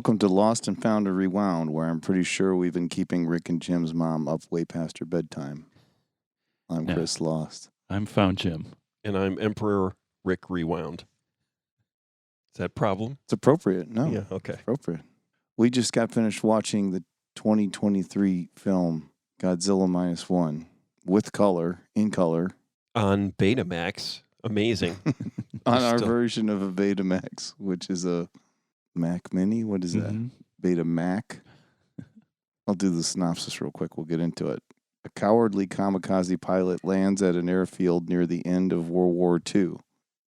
Welcome to Lost and Found and Rewound, where I'm pretty sure we've been keeping Rick and Jim's mom up way past her bedtime. I'm Chris Lost. I'm Found Jim. And I'm Emperor Rick Rewound. Is that a problem? It's appropriate. No. Yeah, okay. It's appropriate. We just got finished watching the 2023 film Godzilla Minus One with color, in color. On Betamax. Amazing. On our version of a Betamax, which is a Mac Mini. What is that? Betamac. I'll do the synopsis real quick. We'll get into it. A cowardly kamikaze pilot lands at an airfield near the end of World War II.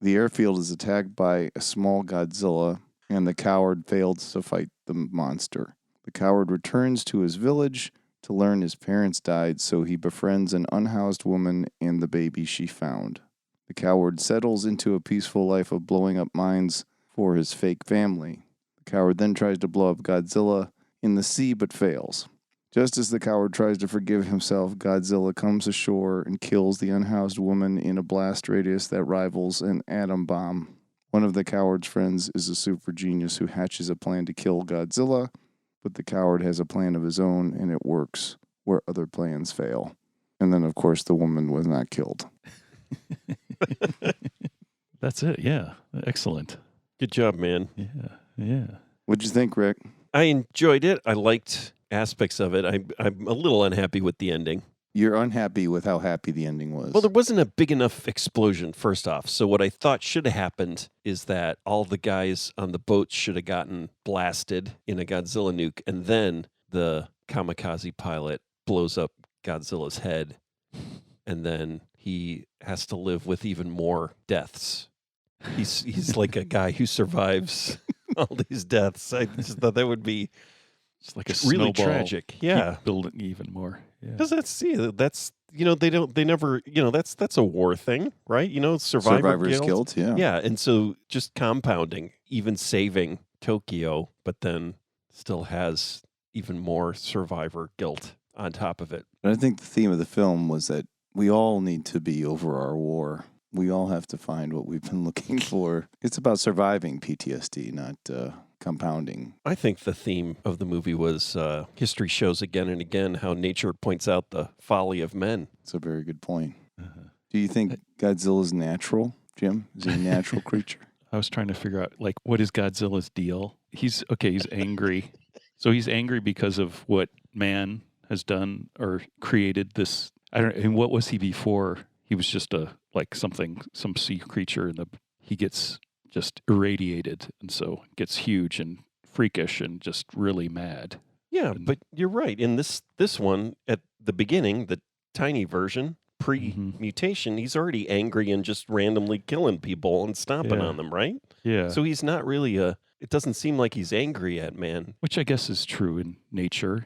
The airfield is attacked by a small Godzilla, and the coward fails to fight the monster. The coward returns to his village to learn his parents died, so he befriends an unhoused woman and the baby she found. The coward settles into a peaceful life of blowing up mines for his fake family. The coward then tries to blow up Godzilla in the sea but fails. Just as the coward tries to forgive himself, Godzilla comes ashore and kills the unhoused woman in a blast radius that rivals an atom bomb. One of the coward's friends is a super genius who hatches a plan to kill Godzilla, but the coward has a plan of his own and it works where other plans fail. And then, of course, the woman was not killed. That's it. Yeah. Excellent. Good job, man. Yeah. What'd you think, Rick? I enjoyed it. I liked aspects of it. I'm a little unhappy with the ending. You're unhappy with how happy the ending was. Well, there wasn't a big enough explosion, first off. So what I thought should have happened is that all the guys on the boat should have gotten blasted in a Godzilla nuke, and then the kamikaze pilot blows up Godzilla's head, and then he has to live with even more deaths. He's like a guy who survives all these deaths. I just thought that would be It's like a really snowball. tragic. Yeah. Keep building even more. Yeah. Because that's a war thing, right? Survivor's guilt, yeah. Yeah, and so just compounding, even saving Tokyo, but then still has even more survivor guilt on top of it. But I think the theme of the film was that we all need to be over our war. We all have to find what we've been looking for. It's about surviving PTSD, not compounding. I think the theme of the movie was history shows again and again how nature points out the folly of men. That's a very good point. Do you think Godzilla's natural, Jim? Is he a natural creature? I was trying to figure out, what is Godzilla's deal? He's angry. So he's angry because of what man has done or created this. I don't know. And what was he before? He was just some sea creature, and he gets just irradiated, and so gets huge and freakish and just really mad. Yeah, but you're right. In this one, at the beginning, the tiny version, pre-mutation, he's already angry and just randomly killing people and stomping on them, right? Yeah. So he's not really it doesn't seem like he's angry at man. Which I guess is true in nature,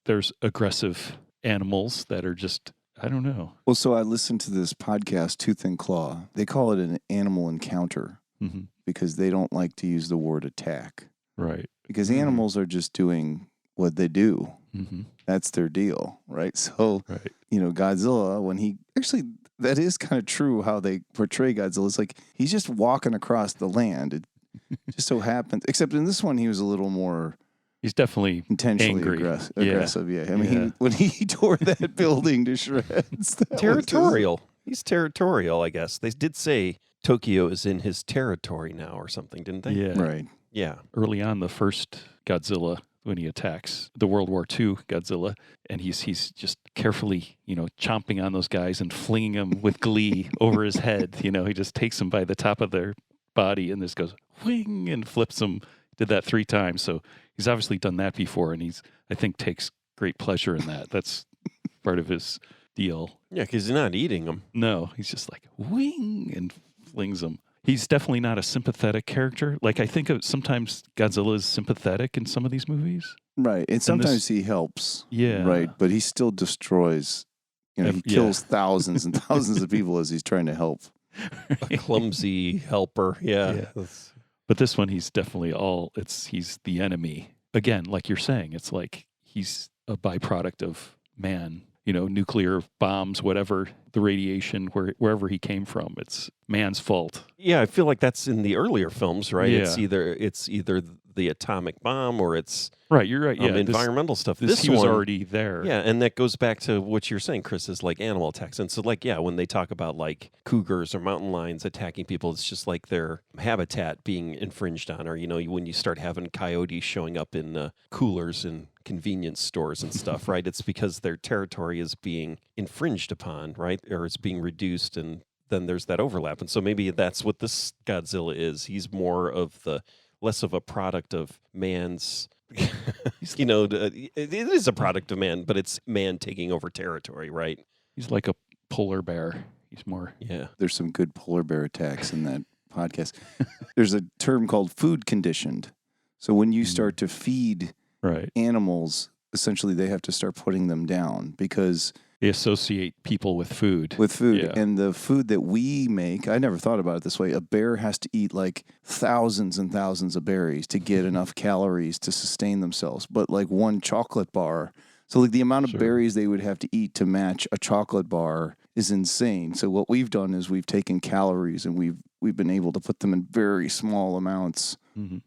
There's aggressive animals that are just, I don't know. Well, so I listened to this podcast, Tooth and Claw. They call it an animal encounter because they don't like to use the word attack. Right. Because animals are just doing what they do. That's their deal, right? So, Godzilla, when he... Actually, that is kind of true how they portray Godzilla. It's like he's just walking across the land. It just so happens... Except in this one, he was a little more... He's definitely intentionally aggressive. Yeah. I mean, when he tore that building to shreds. Territorial. He's territorial, I guess. They did say Tokyo is in his territory now or something, didn't they? Yeah. Right. Yeah. Early on, the first Godzilla, when he attacks the World War II Godzilla, and he's just carefully, chomping on those guys and flinging them with glee over his head. He just takes them by the top of their body and just goes, wing, and flips them. Did that 3 times. So he's obviously done that before, and I think takes great pleasure in that. That's part of his deal. Yeah, because he's not eating them. No, he's just like, wing, and flings them. He's definitely not a sympathetic character. I think sometimes Godzilla is sympathetic in some of these movies. Right. And sometimes he helps. Yeah. Right. But he still destroys, he kills thousands and thousands of people as he's trying to help. A clumsy helper. Yeah. But this one, he's definitely he's the enemy. Again, like you're saying, it's like he's a byproduct of man, nuclear bombs, whatever, the radiation, wherever he came from, it's man's fault. Yeah, I feel like that's in the earlier films, right? Yeah. It's either the atomic bomb or it's Right, you're right. Yeah, environmental stuff. He was one, already there. Yeah, and that goes back to what you're saying, Chris, is like animal attacks. And so, like, yeah, when they talk about like cougars or mountain lions attacking people, it's just like their habitat being infringed on. Or, when you start having coyotes showing up in coolers in convenience stores and stuff, right? It's because their territory is being infringed upon, right? Or it's being reduced, and then there's that overlap. And so maybe that's what this Godzilla is. He's more of less of a product of man's... it is a product of man, but it's man taking over territory, right? He's like a polar bear. He's more... Yeah. There's some good polar bear attacks in that podcast. There's a term called food conditioned. So when you start to feed animals, essentially they have to start putting them down because... They associate people with food. Yeah. And the food that we make, I never thought about it this way. A bear has to eat like thousands and thousands of berries to get enough calories to sustain themselves. But like one chocolate bar, so like the amount of berries they would have to eat to match a chocolate bar is insane. So what we've done is we've taken calories and we've been able to put them in very small amounts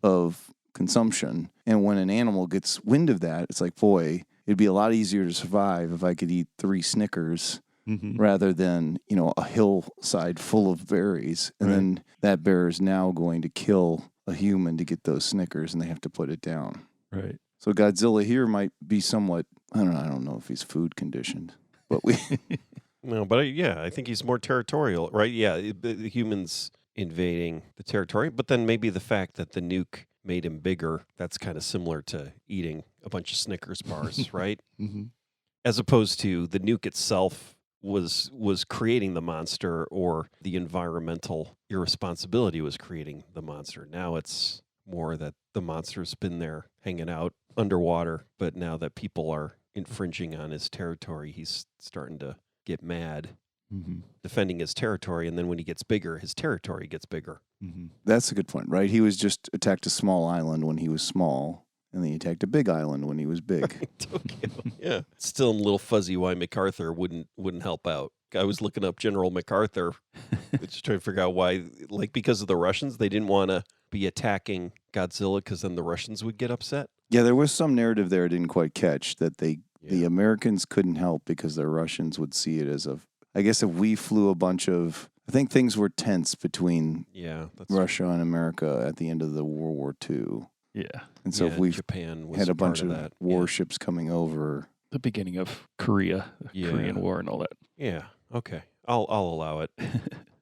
of consumption. And when an animal gets wind of that, it's like, boy, it'd be a lot easier to survive if I could eat 3 Snickers rather than, a hillside full of berries. And then that bear is now going to kill a human to get those Snickers, and they have to put it down. Right. So Godzilla here might be somewhat, I don't know if he's food conditioned, but we... No, but I think he's more territorial, right? Yeah, the humans invading the territory, but then maybe the fact that the nuke made him bigger, that's kind of similar to eating a bunch of Snickers bars, right? As opposed to the nuke itself was creating the monster, or the environmental irresponsibility was creating the monster. Now it's more that the monster's been there hanging out underwater, but now that people are infringing on his territory, he's starting to get mad, defending his territory, and then when he gets bigger, his territory gets bigger. That's a good point, right? He was just attacked a small island when he was small, and then he attacked a big island when he was big. Yeah. Still a little fuzzy why MacArthur wouldn't help out. I was looking up General MacArthur, just trying to figure out why, like because of the Russians, they didn't want to be attacking Godzilla because then the Russians would get upset. Yeah, there was some narrative there I didn't quite catch, that the Americans couldn't help because the Russians would see it as I guess if we flew a bunch of, I think things were tense between Russia and America at the end of the World War II. Yeah. And so if we Japan had a bunch of that. warships coming over. The beginning of Korea, the Korean War and all that. Yeah, okay. I'll allow it.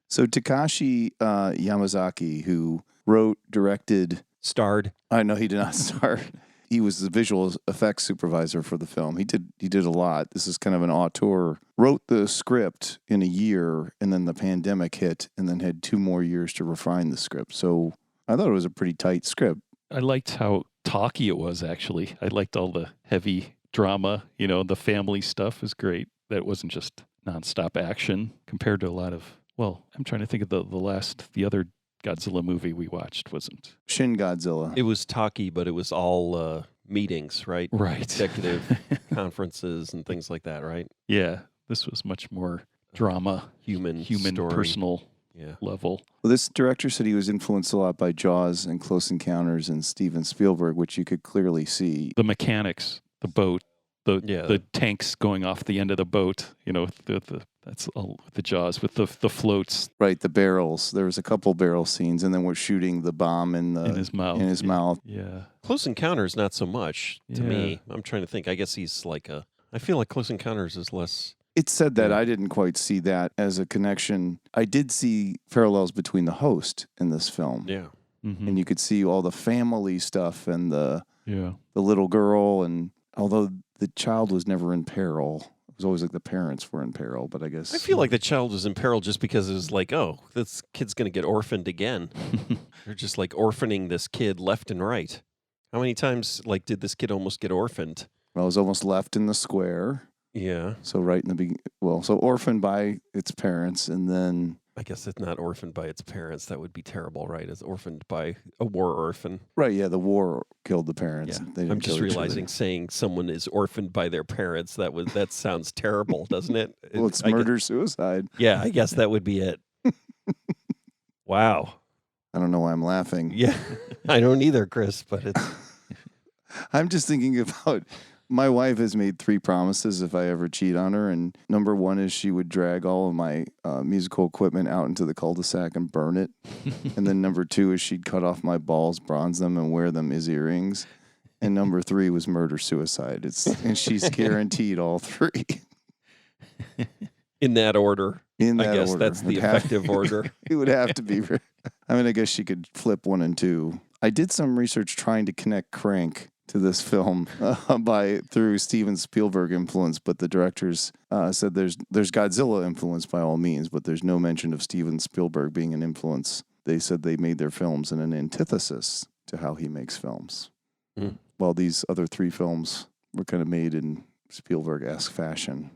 So Takashi Yamazaki, who wrote, directed... Starred. I know he did not star. He was the visual effects supervisor for the film. He did a lot. This is kind of an auteur. Wrote the script in a year, and then the pandemic hit, and then had 2 more years to refine the script. So I thought it was a pretty tight script. I liked how talky it was, actually. I liked all the heavy drama. The family stuff is great. That wasn't just nonstop action compared to a lot of, I'm trying to think of the other Godzilla movie we watched wasn't. Shin Godzilla. It was talky, but it was all meetings, right? Right. Executive conferences and things like that, right? Yeah. This was much more drama, human story. Personal level. Well, this director said he was influenced a lot by Jaws and Close Encounters and Steven Spielberg, which you could clearly see. The mechanics, the boat, the tanks going off the end of the boat, that's all the Jaws with the floats. Right, the barrels. There was a couple barrel scenes, and then we're shooting the bomb in his mouth. Yeah. Close Encounters, not so much to me. I'm trying to think. I guess he's like I feel like Close Encounters is less... It said that. I didn't quite see that as a connection. I did see parallels between the host in this film. Yeah. And you could see all the family stuff and the little girl, and although the child was never in peril, it was always like the parents were in peril, but I guess... I feel like the child was in peril just because it was like, oh, this kid's going to get orphaned again. They're just like orphaning this kid left and right. How many times did this kid almost get orphaned? Well, it was almost left in the square. Yeah. So right in the beginning, so orphaned by its parents, and then... I guess it's not orphaned by its parents. That would be terrible, right? It's orphaned by a war orphan. Right, yeah, the war killed the parents. Yeah. I'm just realizing saying someone is orphaned by their parents, that sounds terrible, doesn't it? Well, it's murder-suicide. Yeah, I guess that would be it. Wow. All I don't know why I'm laughing. Yeah, I don't either, Chris, but it's... I'm just thinking about my wife has made 3 promises if I ever cheat on her. And number 1 is she would drag all of my musical equipment out into the cul-de-sac and burn it. And then number 2 is she'd cut off my balls, bronze them, and wear them as earrings. And number 3 was murder-suicide. And she's guaranteed all 3. In that order. In that I guess order. that's the effective order. It would have to be. I mean, I guess she could flip 1 and 2. I did some research trying to connect Crank to this film through Steven Spielberg influence, but the directors said there's Godzilla influence by all means, but there's no mention of Steven Spielberg being an influence. They said they made their films in an antithesis to how he makes films. While these other 3 films were kind of made in Spielberg-esque fashion,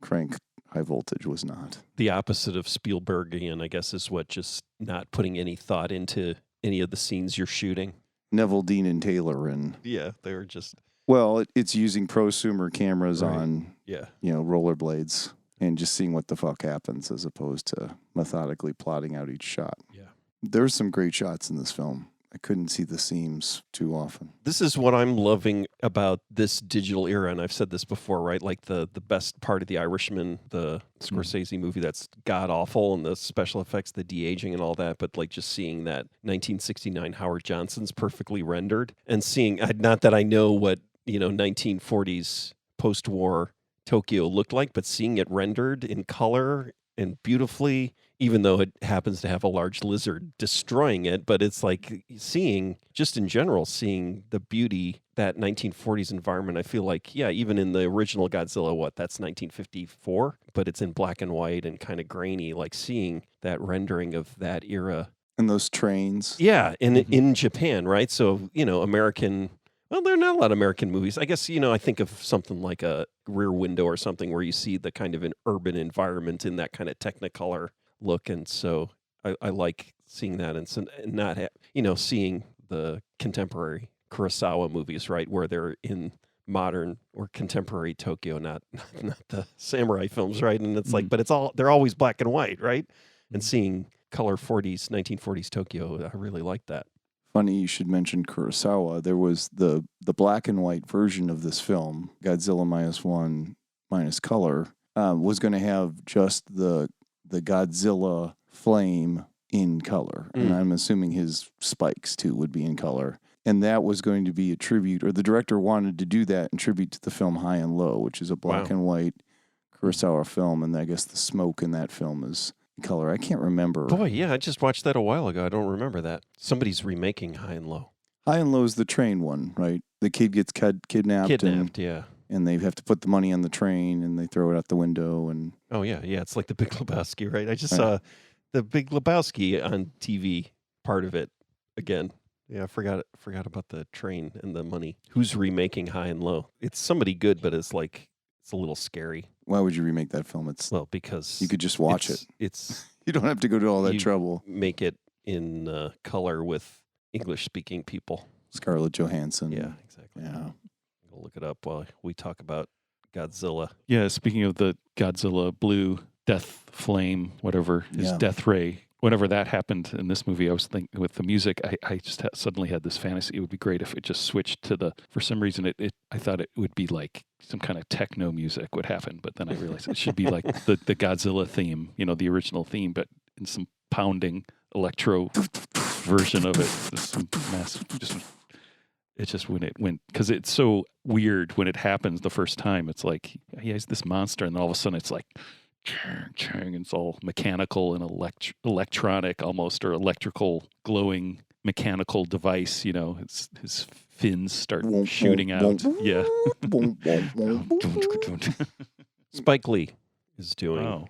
Crank High Voltage was not. The opposite of Spielbergian, I guess, is what, just not putting any thought into any of the scenes you're shooting. Neville, Dean, and Taylor, and yeah, they were just... Well, it's using prosumer cameras on, rollerblades and just seeing what the fuck happens as opposed to methodically plotting out each shot. Yeah, there's some great shots in this film. I couldn't see the seams too often. This is what I'm loving about this digital era, and I've said this before, right? Like the best part of The Irishman, the Scorsese movie, that's god-awful, and the special effects, the de-aging and all that, but like just seeing that 1969 Howard Johnson's perfectly rendered, and seeing, not that I know what, 1940s post-war Tokyo looked like, but seeing it rendered in color and beautifully, even though it happens to have a large lizard destroying it, but it's like seeing, just in general, seeing the beauty, that 1940s environment. I feel like, even in the original Godzilla, that's 1954, but it's in black and white and kind of grainy, like seeing that rendering of that era. And those trains. Yeah, in Japan, right? So, American... Well, there are not a lot of American movies. I guess, I think of something like a Rear Window or something where you see the kind of an urban environment in that kind of Technicolor look. And so I like seeing that and not, seeing the contemporary Kurosawa movies, right, where they're in modern or contemporary Tokyo, not the samurai films, right? And it's like, but they're always black and white, right? And seeing color 1940s Tokyo, I really like that. Funny you should mention Kurosawa. There was the black and white version of this film, Godzilla Minus One minus color, was going to have just the Godzilla flame in color. And I'm assuming his spikes, too, would be in color. And that was going to be a tribute, or the director wanted to do that in tribute to the film High and Low, which is a black and white Kurosawa film. And I guess the smoke in that film is color. I can't remember. Boy, yeah, I just watched that a while ago. I don't remember that. Somebody's remaking High and Low. High and Low is the train one, right? The kid gets kidnapped, yeah. And they have to put the money on the train, and they throw it out the window. And oh yeah, it's like the Big Lebowski, right? I just saw the Big Lebowski on TV, part of it again. Yeah, I forgot about the train and the money. Who's remaking High and Low? It's somebody good, but it's a little scary. Why would you remake that film? Because you could just watch it. You don't have to go to all that trouble. Make it in color with English-speaking people. Scarlett Johansson. Yeah, exactly. Yeah. I'll look it up while we talk about Godzilla. Yeah, speaking of the Godzilla blue death flame, whatever is death ray, whenever that happened in this movie, I was thinking with the music, I just suddenly had this fantasy. It would be great if it just switched to for some reason, I thought it would be like some kind of techno music would happen, but then I realized it should be like the Godzilla theme, the original theme, but in some pounding electro version of it. Some massive, it's just when it went, because it's so weird when it happens the first time. It's like, he's this monster, and then all of a sudden it's like, it's all mechanical and electronic almost, or electrical glowing mechanical device. It's his fins start shooting out. Yeah. Spike Lee is doing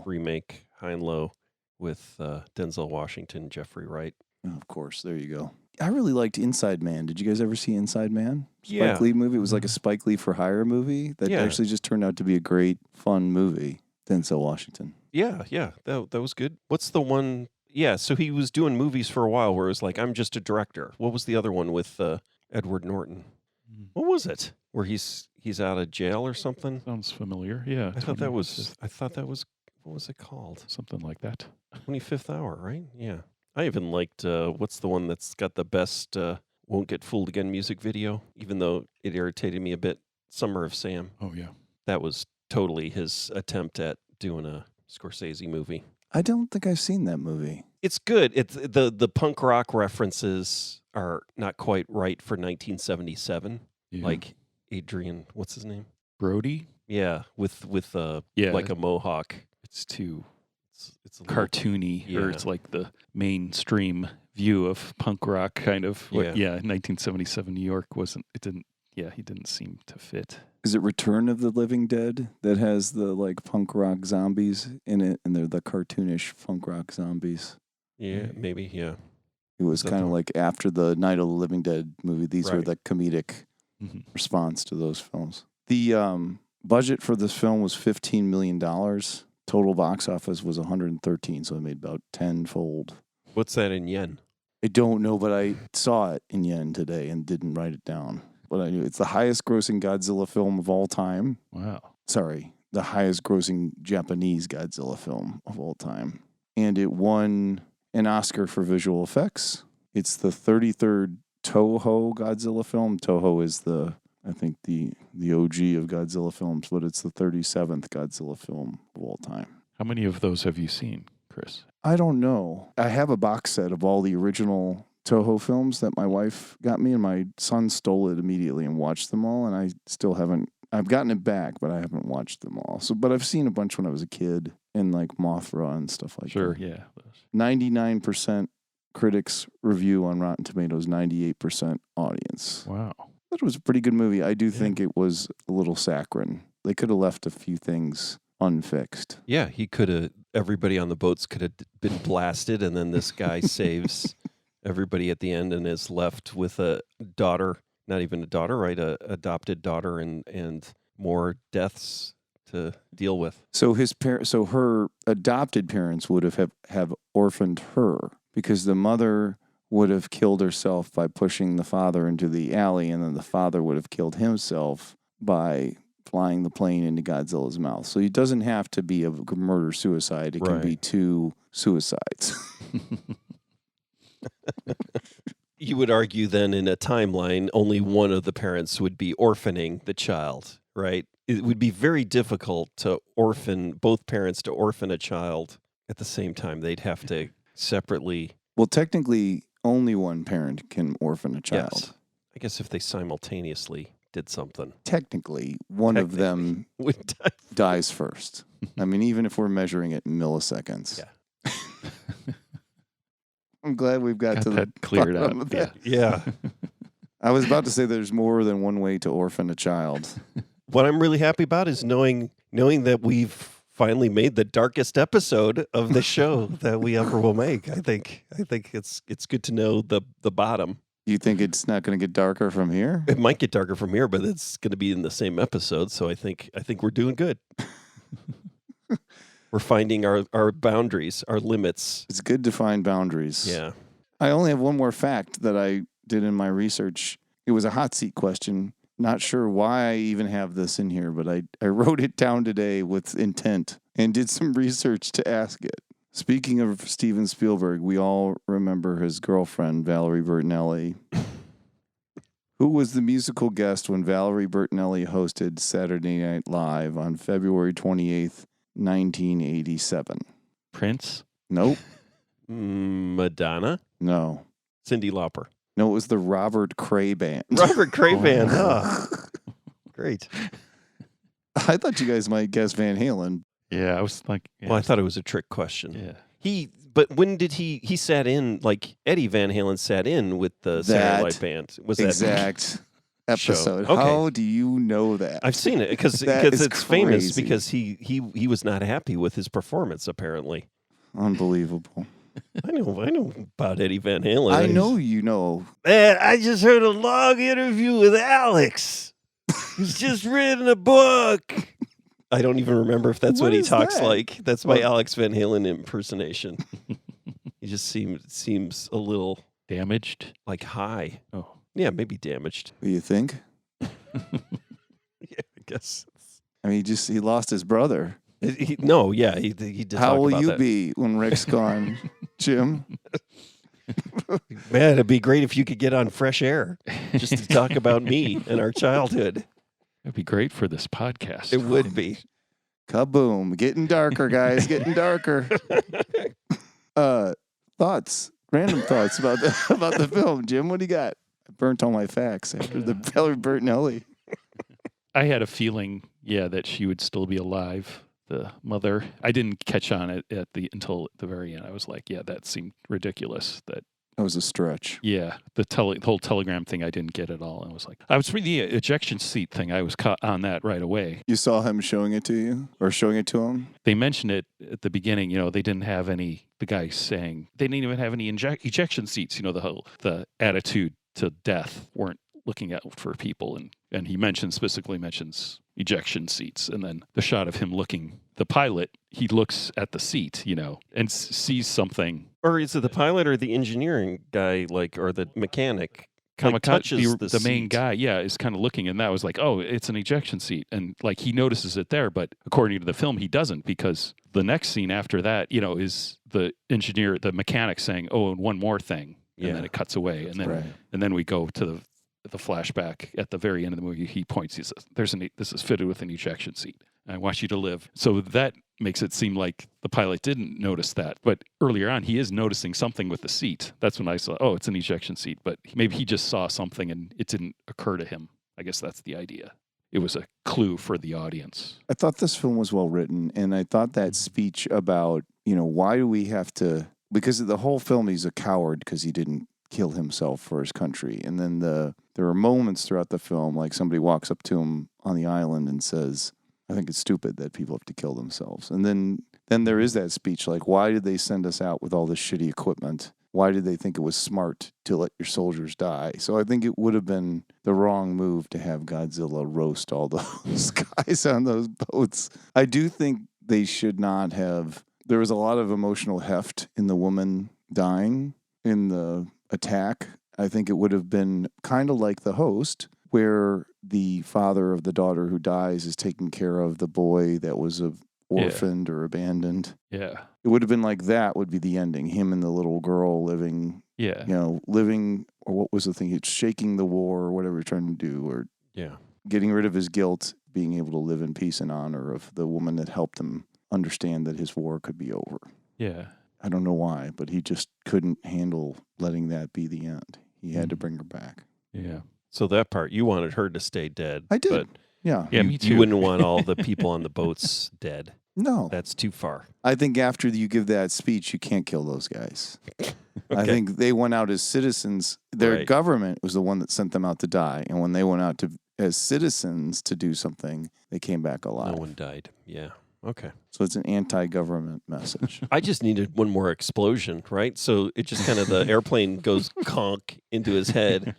remake High and Low with Denzel Washington, Jeffrey Wright. Of course, there you go. I really liked Inside Man. Did you guys ever see Inside Man? Yeah. Spike Lee movie. It was like a Spike Lee for hire movie that actually just turned out to be a great, fun movie. Denzel Washington. Yeah. That was good. What's the one? Yeah, so he was doing movies for a while where it was like, I'm just a director. What was the other one with Edward Norton? What was it? Where he's out of jail or something? Sounds familiar. Yeah. I thought that was, what was it called? Something like that. 25th Hour, right? Yeah. I even liked, what's the one that's got the best Won't Get Fooled Again music video, even though it irritated me a bit. Summer of Sam. Oh, yeah. That was totally his attempt at doing a Scorsese movie. I don't think I've seen that movie. It's good. It's the punk rock references are not quite right for 1977. Yeah. Like Adrian, what's his name? Brody? Yeah, with like a mohawk. It's too It's a little, cartoony, or yeah. it's like the mainstream view of punk rock kind of. Yeah. 1977 New York he didn't seem to fit. Is it Return of the Living Dead that has the like punk rock zombies in it, and they're the cartoonish punk rock zombies? Yeah, maybe. Yeah. It was kind of like after the Night of the Living Dead movie. These were Right. the comedic Mm-hmm. response to those films. The budget for this film was $15 million. Total box office was 113, so it made about tenfold. What's that in yen? I don't know, but I saw it in yen today and didn't write it down. But I knew it's the highest grossing Godzilla film of all time. Wow. Sorry, the highest grossing Japanese Godzilla film of all time. And it won an Oscar for visual effects. It's the 33rd Toho Godzilla film. Toho is I think the OG of Godzilla films, but it's the 37th Godzilla film of all time. How many of those have you seen, Chris? I don't know. I have a box set of all the original Toho films that my wife got me, and my son stole it immediately and watched them all, and I still haven't. I've gotten it back, but I haven't watched them all. So, but I've seen a bunch when I was a kid, and like Mothra and stuff like Sure, that. yeah. 99% critics review on Rotten Tomatoes, 98% audience. Wow. It was a pretty good movie. I do think it was a little saccharine. They could have left a few things unfixed. Yeah, he could have. Everybody on the boats could have been blasted, and then this guy saves everybody at the end and is left with a daughter. Not even a daughter, right? A adopted daughter, and more deaths to deal with. So her adopted parents would have orphaned her because the mother would have killed herself by pushing the father into the alley, and then the father would have killed himself by flying the plane into Godzilla's mouth. So it doesn't have to be a murder-suicide. It can be two suicides. You would argue then in a timeline, only one of the parents would be orphaning the child, right? It would be very difficult to both parents to orphan a child at the same time. They'd have to separately. Well, technically, only one parent can orphan a child. Yes. I guess if they simultaneously did something. Technically, one of them would die. dies first. I mean, even if we're measuring it in milliseconds. Yeah. I'm glad we've got to that the cleared bottom up. of that. Yeah. I was about to say there's more than one way to orphan a child. What I'm really happy about is knowing that we've finally made the darkest episode of the show that we ever will make. I think it's good to know the bottom. You think it's not going to get darker from here? It might get darker from here, but it's going to be in the same episode. So I think we're doing good. We're finding our boundaries, our limits. It's good to find boundaries. Yeah. I only have one more fact that I did in my research. It was a hot seat question. Not sure why I even have this in here, but I wrote it down today with intent and did some research to ask it. Speaking of Steven Spielberg, we all remember his girlfriend, Valerie Bertinelli. Who was the musical guest when Valerie Bertinelli hosted Saturday Night Live on February 28th, 1987? Prince? Nope. Madonna? No. Cyndi Lauper? No, it was the Robert Cray Band. Robert Cray Band. Great. I thought you guys might guess Van Halen. Yeah, I was like... Yeah. Well, I thought it was a trick question. Yeah. But when did he sat in, like Eddie Van Halen sat in with the Saturday Night Band? Was that exact episode? Okay. How do you know that? I've seen it because it's famous because he was not happy with his performance apparently. Unbelievable. I know about Eddie Van Halen. I know you know. Man, I just heard a long interview with Alex. He's just written a book. I don't even remember if that's what he talks like. That's my Alex Van Halen impersonation. He just seems a little damaged, like high. Oh, yeah, maybe damaged. What do you think? Yeah, I guess. I mean, he lost his brother. He did. How talk will about you that. be when Rick's gone, Jim? Man, it'd be great if you could get on Fresh Air just to talk about me and our childhood. It'd be great for this podcast. It would be. Kaboom. Getting darker, guys. Getting darker. Thoughts. Random thoughts about the film. Jim, what do you got? I burnt all my facts after the Valerie Bertinelli. I had a feeling, that she would still be alive. The mother. I didn't catch on it until the very end. I was like, that seemed ridiculous. That was a stretch. Yeah, the whole telegram thing, I didn't get at all. I was reading the ejection seat thing. I was caught on that right away. You saw him showing it to you, or showing it to him? They mentioned it at the beginning. They didn't have any. The guy saying they didn't even have any ejection seats. The attitude to death weren't looking out for people, and he specifically mentions ejection seats, and then the shot of him looking, the pilot, he looks at the seat, and sees something. Or is it the pilot or the engineering guy, or the mechanic? Touches the main guy, is kind of looking, and that was like, oh, it's an ejection seat, and like he notices it there, but according to the film, he doesn't, because the next scene after that, is the engineer, the mechanic saying, oh, and one more thing, and then it cuts away, and then we go to the flashback at the very end of the movie. He points, he says, this is fitted with an ejection seat. I want you to live. So that makes it seem like the pilot didn't notice that. But earlier on, he is noticing something with the seat. That's when I saw, oh, it's an ejection seat. But maybe he just saw something and it didn't occur to him. I guess that's the idea. It was a clue for the audience. I thought this film was well written. And I thought that speech about, why do we have to, because of the whole film, he's a coward because he didn't kill himself for his country. And then there are moments throughout the film, like somebody walks up to him on the island and says, I think it's stupid that people have to kill themselves. And then there is that speech, like, why did they send us out with all this shitty equipment? Why did they think it was smart to let your soldiers die? So I think it would have been the wrong move to have Godzilla roast all those guys on those boats. I do think they should not have. There was a lot of emotional heft in the woman dying in the attack. I think it would have been kind of like The Host, where the father of the daughter who dies is taking care of the boy that was orphaned or abandoned. Yeah. It would have been like that would be the ending. Him and the little girl living, living, or what was the thing? It's shaking the war or whatever he's trying to do, or getting rid of his guilt, being able to live in peace and honor of the woman that helped him understand that his war could be over. Yeah. I don't know why, but he just couldn't handle letting that be the end. He had to bring her back. Yeah. So that part, you wanted her to stay dead. I did. But yeah, me too. You wouldn't want all the people on the boats dead. No. That's too far. I think after you give that speech, you can't kill those guys. Okay. I think they went out as citizens. Their government was the one that sent them out to die. And when they went out as citizens to do something, they came back alive. No one died. Yeah. Okay. So it's an anti-government message. I just needed one more explosion, right? So it just kind of, the airplane goes conk into his head,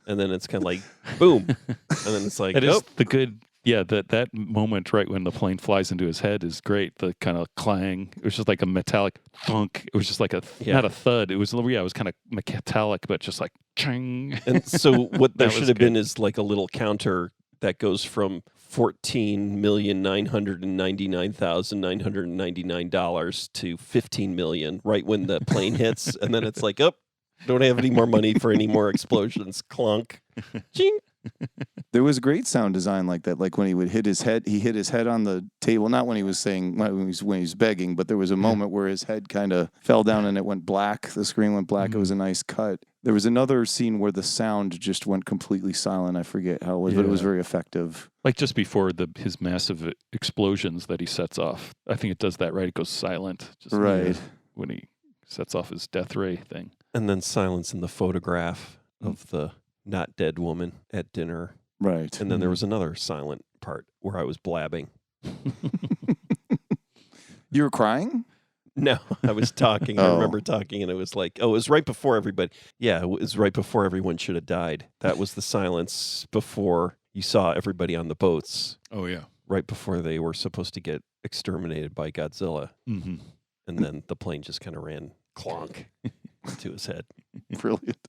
and then it's kind of like, boom. And then it's like, it is the good, that moment right when the plane flies into his head is great. The kind of clang. It was just like a metallic thunk. It was just like not a thud. It was kind of metallic, but just like ching. And so what there should have been is like a little counter that goes from $14,999,999 to $15 million right when the plane hits, and then it's like, don't have any more money for any more explosions. Clunk. Ching. There was great sound design like that. Like when he would hit his head on the table. Not when he was saying, when he was begging, but there was a moment where his head kind of fell down and it went black. The screen went black. Mm-hmm. It was a nice cut. There was another scene where the sound just went completely silent. I forget how it was, but it was very effective. Like just before his massive explosions that he sets off. I think it does that, right? It goes silent. Just when he sets off his death ray thing. And then silence in the photograph of the not dead woman at dinner. Right. And then there was another silent part where I was blabbing. You were crying? No, I was talking. I remember talking, and it was like, it was right before everybody. Yeah, it was right before everyone should have died. That was the silence before you saw everybody on the boats. Oh, yeah. Right before they were supposed to get exterminated by Godzilla. Mm-hmm. And then the plane just kind of ran clonk to his head. Brilliant.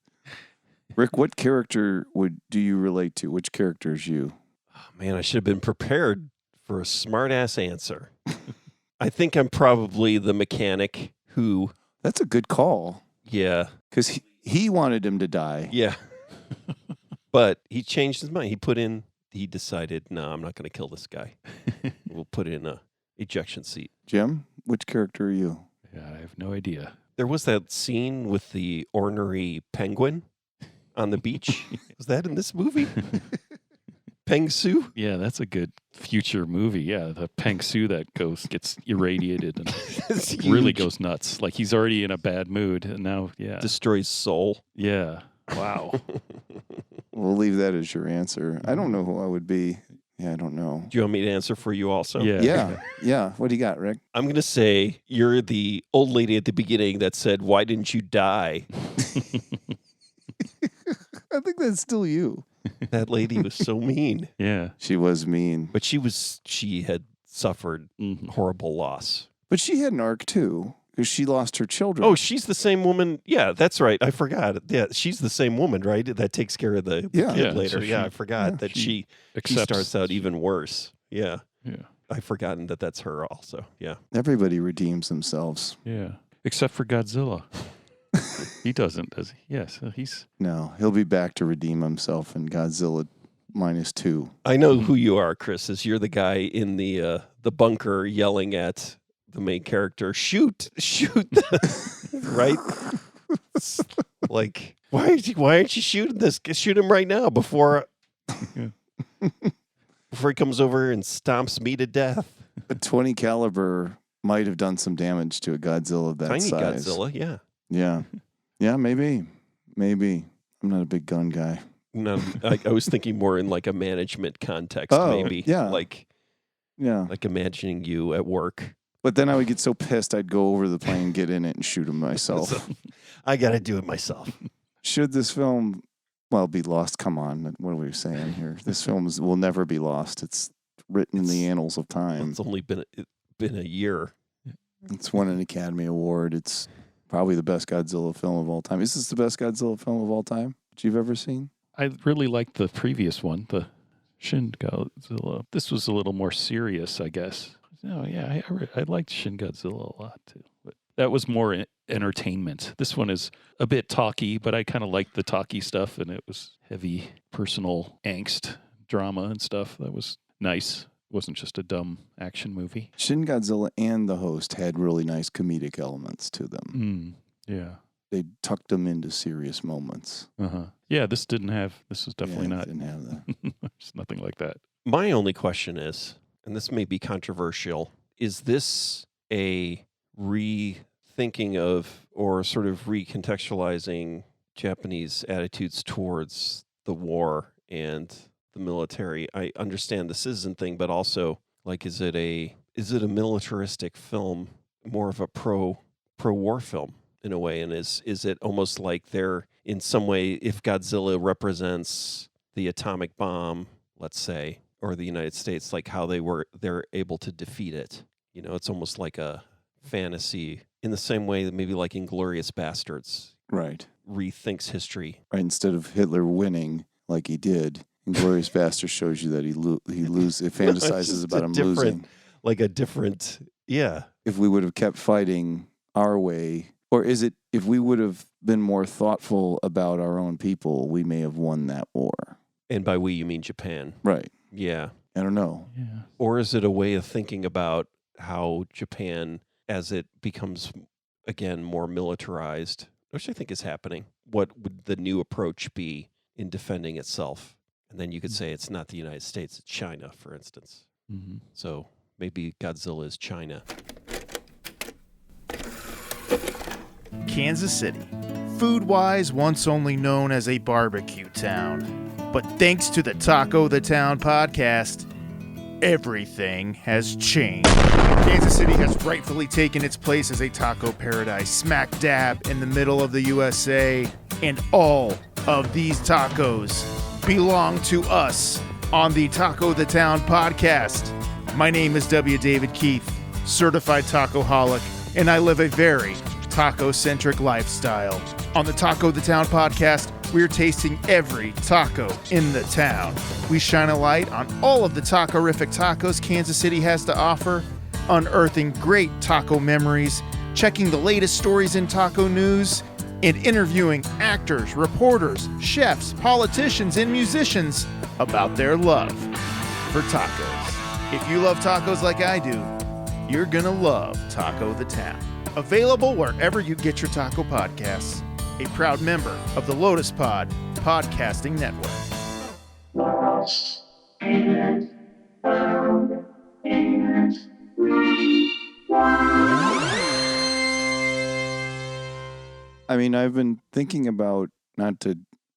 Rick, what character do you relate to? Which character is you? Oh, man, I should have been prepared for a smart-ass answer. I think I'm probably the mechanic who... That's a good call. Yeah. Because he wanted him to die. Yeah. But he changed his mind. He decided, no, I'm not going to kill this guy. We'll put in a ejection seat. Jim, which character are you? Yeah, I have no idea. There was that scene with the ornery penguin on the beach. Was that in this movie? Peng Su? Yeah, that's a good future movie. Yeah, the Peng Su that gets irradiated and really goes nuts. Like he's already in a bad mood, and now, destroys soul. Yeah. Wow. We'll leave that as your answer. I don't know who I would be. Yeah, I don't know. Do you want me to answer for you also? Yeah. What do you got, Rick? I'm going to say you're the old lady at the beginning that said, "Why didn't you die?" I think that's still you. That lady was so mean. Yeah. She was mean. But she had suffered horrible loss. But she had an arc too, because she lost her children. Oh, she's the same woman. Yeah, that's right. I forgot. Yeah, she's the same woman, right? That takes care of the kid later. So I forgot that she starts out even worse. Yeah. Yeah. I've forgotten that that's her also. Yeah. Everybody redeems themselves. Yeah. Except for Godzilla. He doesn't, does he? Yes, he's... No, he'll be back to redeem himself in Godzilla -2. I know who you are, Chris, is you're the guy in the bunker yelling at the main character, shoot, right? Like, why aren't you shooting this? Shoot him right now before he comes over and stomps me to death. A 20 caliber might have done some damage to a Godzilla of that Tiny size. Godzilla, yeah. Yeah. Yeah, maybe. I'm not a big gun guy. No, I was thinking more in like a management context, maybe. Yeah. Like imagining you at work. But then I would get so pissed I'd go over the plane, get in it, and shoot him myself. I got to do it myself. Should this film, be lost? Come on. What are we saying here? This film will never be lost. It's written in the annals of time. It's only been a year. It's won an Academy Award. It's probably the best Godzilla film of all time. Is this the best Godzilla film of all time that you've ever seen? I really liked the previous one, the Shin Godzilla. This was a little more serious, I guess. No, yeah, I liked Shin Godzilla a lot too. But that was more entertainment. This one is a bit talky, but I kind of liked the talky stuff, and it was heavy personal angst, drama, and stuff. That was nice. It wasn't just a dumb action movie. Shin Godzilla and The Host had really nice comedic elements to them. Yeah. They tucked them into serious moments. Yeah, this was definitely not. Didn't have that. There's nothing like that. My only question is, and this may be controversial, is this a rethinking of or sort of recontextualizing Japanese attitudes towards the war and the military? I understand the citizen thing, but also, like, is it a militaristic film, more of a pro-war film in a way? And is it almost like they're, in some way, if Godzilla represents the atomic bomb, let's say, or the United States, like how they're able to defeat it? You know, it's almost like a fantasy in the same way that maybe like Inglourious Bastards rethinks history. Right, instead of Hitler winning like he did, Inglourious Bastards shows you that he loses. It fantasizes about him losing. Like a different, yeah. If we would have kept fighting our way, or is it if we would have been more thoughtful about our own people, we may have won that war. And by we, you mean Japan. Right. Yeah. I don't know. Yeah. Or is it a way of thinking about how Japan, as it becomes, again, more militarized, which I think is happening, what would the new approach be in defending itself? And then you could say it's not the United States, it's China, for instance. Mm-hmm. So maybe Godzilla is China. Kansas City. Food-wise, once only known as a barbecue town. But thanks to the Taco the Town podcast, everything has changed. Kansas City has rightfully taken its place as a taco paradise smack dab in the middle of the USA. And all of these tacos belong to us on the Taco the Town podcast. My name is W. David Keith, certified tacoholic, and I live a very taco-centric lifestyle. On the Taco the Town podcast, we're tasting every taco in the town. We shine a light on all of the taco-rific tacos Kansas City has to offer, unearthing great taco memories, checking the latest stories in taco news, and interviewing actors, reporters, chefs, politicians, and musicians about their love for tacos. If you love tacos like I do, you're gonna love Taco the Town. Available wherever you get your taco podcasts. A proud member of the Lotus Pod Podcasting Network. I mean, I've been thinking about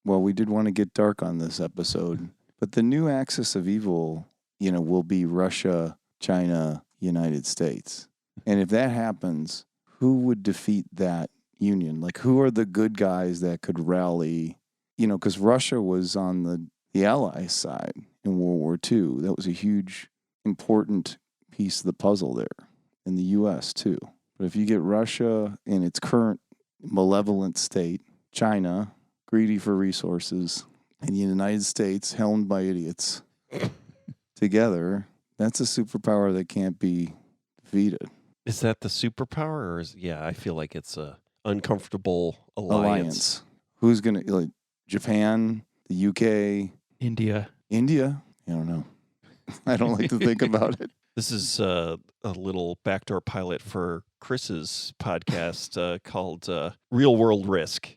we did want to get dark on this episode, but the new axis of evil, will be Russia, China, United States. And if that happens, who would defeat that union? Like, who are the good guys that could rally? Because Russia was on the Allies side in World War II. That was a huge, important piece of the puzzle there, in the U.S. too. But if you get Russia in its current malevolent state, China, greedy for resources, and the United States, helmed by idiots, together, that's a superpower that can't be defeated. Is that the superpower, or I feel like it's a uncomfortable alliance. Who's gonna, like, Japan, the UK, India? I don't know. I don't like to think about it. This is a little backdoor pilot for Chris's podcast called Real World Risk.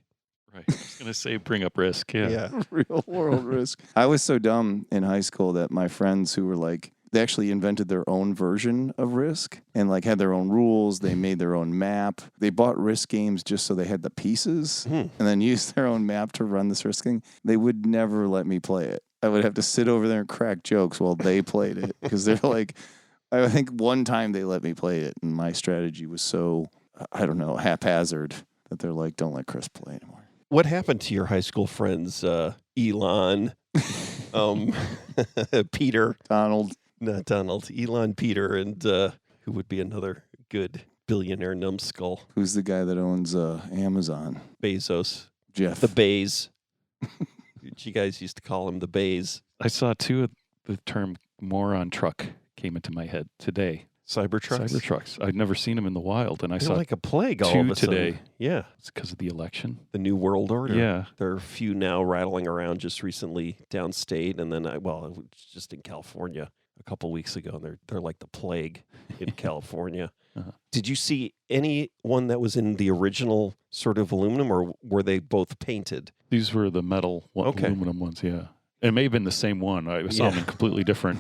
Right. I was going to say bring up Risk. Yeah. Real world risk. I was so dumb in high school that my friends who were like, they actually invented their own version of Risk and like had their own rules. They made their own map. They bought Risk games just so they had the pieces and then used their own map to run this Risk thing. They would never let me play it. I would have to sit over there and crack jokes while they played it because they're like, I think one time they let me play it and my strategy was so, haphazard that they're like, don't let Chris play anymore. What happened to your high school friends, Elon, Peter? Not Donald. Elon, Peter, and who would be another good billionaire numbskull? Who's the guy that owns Amazon? Bezos. Jeff. The Bays. You guys used to call him the Bays. I saw the term moron truck came into my head today. Cybertrucks? I'd never seen them in the wild, and I saw like a plague all of a today. Sudden. Yeah. It's because of the election. The New World Order. Yeah. There are a few now rattling around just recently downstate, and then it was just in California a couple weeks ago, and they're like the plague in California. Uh-huh. Did you see any one that was in the original sort of aluminum, or were they both painted? These were the metal aluminum ones, yeah. It may have been the same one. I saw them in completely different.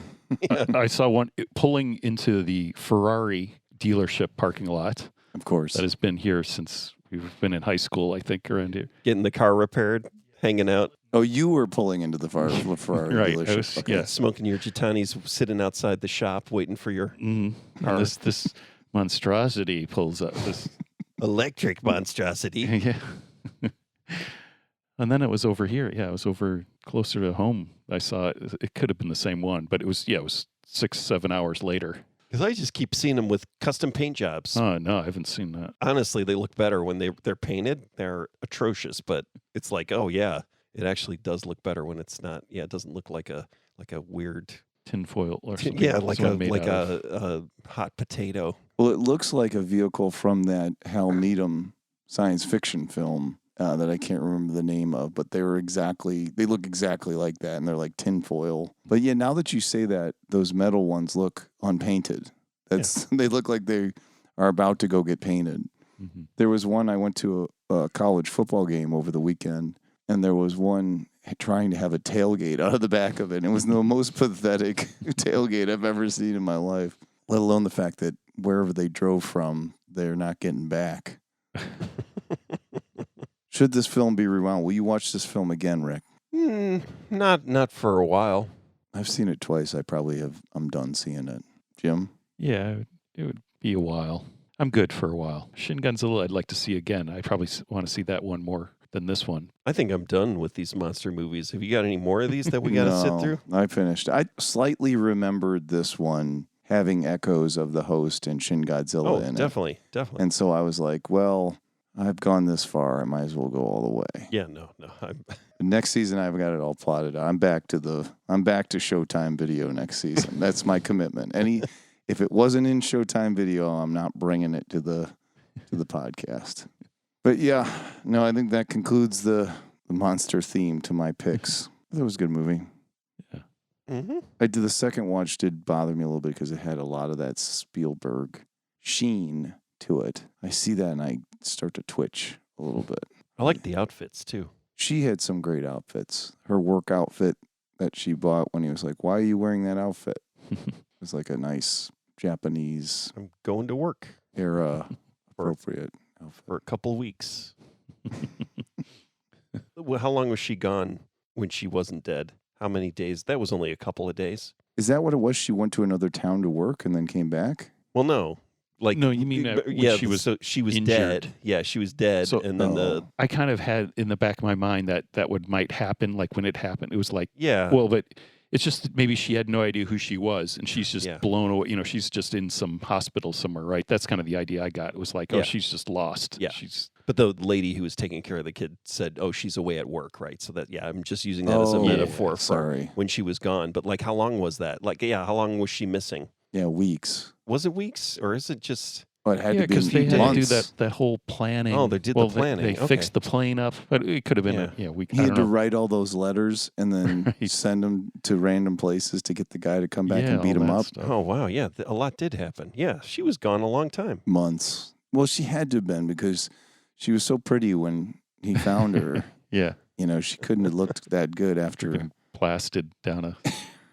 Yeah. I saw one pulling into the Ferrari dealership parking lot. Of course. That has been here since we've been in high school, I think, around here. Getting the car repaired, hanging out. Oh, you were pulling into the Ferrari right. dealership. Yeah. Smoking your Gitanis, sitting outside the shop, waiting for your car. This monstrosity pulls up. This electric monstrosity. Yeah. And then it was over here. Yeah, it was over closer to home. I saw it. It could have been the same one, but it was 6-7 hours later. Because I just keep seeing them with custom paint jobs. Oh, no, I haven't seen that. Honestly, they look better when they're painted. They're atrocious, but it's like, oh, yeah, it actually does look better when it's not. Yeah, it doesn't look like a weird tinfoil or something. Yeah, like a hot potato. Well, it looks like a vehicle from that Hal Needham science fiction film. That I can't remember the name of, but they look exactly like that, and they're like tinfoil. But yeah, now that you say that, those metal ones look unpainted. They look like they are about to go get painted. Mm-hmm. There was one, I went to a college football game over the weekend, and there was one trying to have a tailgate out of the back of it. It was the most pathetic tailgate I've ever seen in my life, let alone the fact that wherever they drove from, they're not getting back. Should this film be rewound? Will you watch this film again, Rick? Not for a while. I've seen it twice. I'm done seeing it. Jim? Yeah, it would be a while. I'm good for a while. Shin Godzilla I'd like to see again. I probably want to see that one more than this one. I think I'm done with these monster movies. Have you got any more of these that we got to sit through? I finished. I slightly remembered this one having echoes of The Host and Shin Godzilla in it. Definitely. And so I was like, well, I've gone this far. I might as well go all the way. Yeah, no. Next season, I've got it all plotted out. I'm back to Showtime Video next season. That's my commitment. If it wasn't in Showtime Video, I'm not bringing it to the podcast. But yeah, no, I think that concludes the monster theme to my picks. That was a good movie. Yeah. Mm-hmm. The second watch did bother me a little bit because it had a lot of that Spielberg sheen to it. I see that and I start to twitch a little bit. I like the outfits, too. She had some great outfits. Her work outfit that she bought when he was like, why are you wearing that outfit? It was like a nice Japanese I'm going to work era appropriate outfit. for a couple weeks. Well, how long was she gone when she wasn't dead? How many days? That was only a couple of days. Is that what it was? She went to another town to work and then came back? Well, no. Like No, you mean when yeah, she was she was injured. dead. Yeah, she was dead, So- and then I kind of had in the back of my mind that might happen. Like when it happened, it was like, yeah. well, but it's just maybe she had no idea who she was, and she's just Yeah. blown away. You know, she's just in some hospital somewhere, right? That's kind of the idea I got. It was like, Yeah. oh, she's just lost. Yeah. She's But the lady who was taking care of the kid said, "Oh, she's away at work," right? So that I'm just using that as a metaphor for Sorry. when she was gone. But like, how long was that? Like, yeah, how long was she missing? Yeah, weeks. Was it weeks or is it just? Oh, it had yeah, to be because they had months. to do that whole planning. Oh, they did the well, planning. They fixed the plane up, but it could have been Yeah. a week. He I had don't to know. write all those letters and then Right. send them to random places to get the guy to come back and all beat him that up. stuff. Oh wow, yeah, a lot did happen. Yeah, she was gone a long time. Months. Well, she had to have been because she was so pretty when he found her. Yeah, You know, she couldn't have looked that good after been blasted down a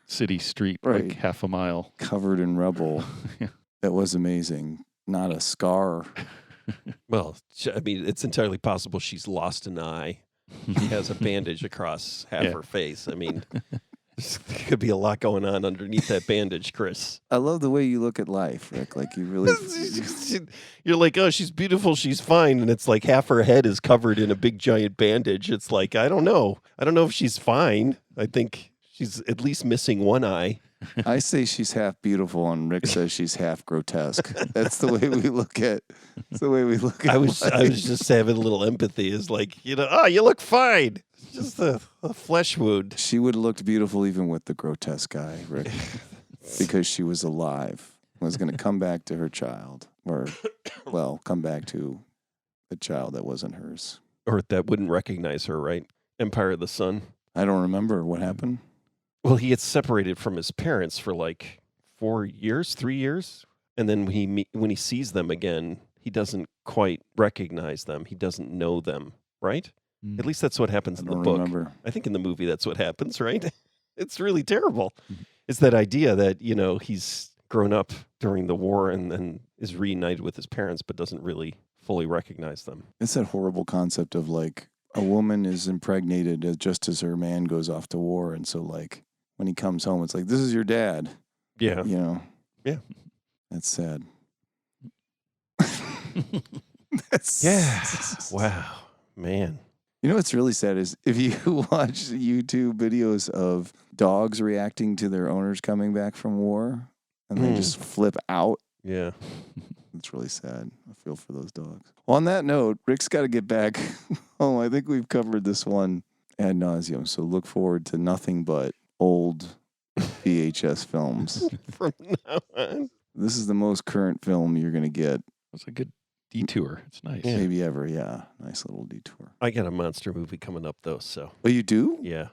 city street Right. like half a mile. covered in rubble. Yeah. That was amazing. Not a scar. Well, I mean, it's entirely possible she's lost an eye. She has a bandage across half Yeah. her face. I mean, there could be a lot going on underneath that bandage, Chris. I love the way you look at life, Rick. Like you really. You're like, oh, she's beautiful, she's fine, and it's like half her head is covered in a big giant bandage. It's like, I don't know if she's fine. I think she's at least missing one eye. I say she's half beautiful, and Rick says she's half grotesque. That's the way we look at. It's the way we look at. I was life. just having a little empathy. Is like, you look fine. It's just a flesh wound. She would have looked beautiful even with the grotesque eye, Rick, because she was alive. Was going to come back to her child, or, well, come back to the child that wasn't hers. Or that wouldn't recognize her, right? Empire of the Sun. I don't remember what happened. Well, he gets separated from his parents for like 3 years. And then when he sees them again, he doesn't quite recognize them. He doesn't know them, right? Mm. At least that's what happens I in the don't book. remember. I think in the movie that's what happens, right? It's really terrible. It's that idea that, he's grown up during the war and then is reunited with his parents, but doesn't really fully recognize them. It's that horrible concept of like a woman is impregnated just as her man goes off to war. And so like when he comes home, it's like, this is your dad. Yeah. You know? Yeah. That's sad. That's Yeah. Wow, man. You know what's really sad is if you watch YouTube videos of dogs reacting to their owners coming back from war and they just flip out. Yeah. It's really sad. I feel for those dogs. Well, on that note, Rick's got to get back home. I think we've covered this one ad nauseum. So look forward to nothing but old VHS films. From now on. This is the most current film you're going to get It's a good detour. It's nice. Yeah. maybe ever. Yeah. Nice little detour. I got a monster movie coming up, though, so Oh, you do? yeah.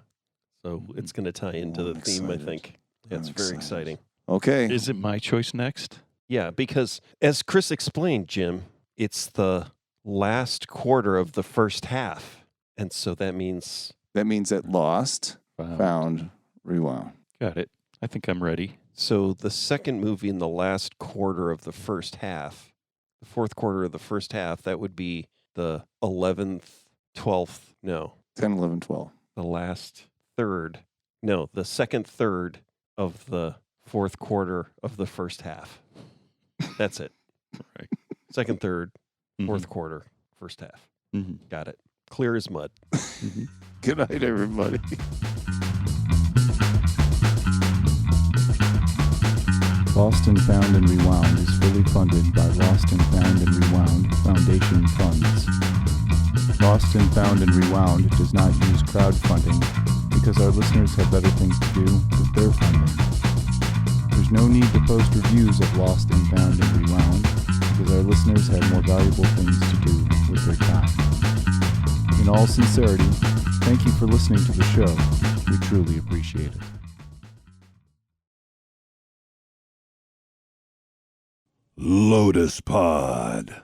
So it's going to tie into Oh, the I'm theme, I excited. think. Yeah, it's I'm very excited. exciting. Okay. Is it my choice next? Yeah, because as Chris explained, Jim, it's the last quarter of the first half. And so that means... That means that Lost, Found, Rewound. Got it. I think I'm ready. So the second movie in the last quarter of the first half, the fourth quarter of the first half, that would be the 11th, 12th, no, 10, 11, 12. the last third, no, the second third of the fourth quarter of the first half. That's it. Right. Second, third, Mhm. fourth quarter, first half. Mhm. Got it. Clear as mud. Good night, everybody. Lost and Found and Rewound is fully funded by Lost and Found and Rewound Foundation funds. Lost and Found and Rewound does not use crowdfunding because our listeners have better things to do with their funding. There's no need to post reviews of Lost and Found and Rewound because our listeners have more valuable things to do with their time. In all sincerity, thank you for listening to the show. We truly appreciate it. Lotus Pod.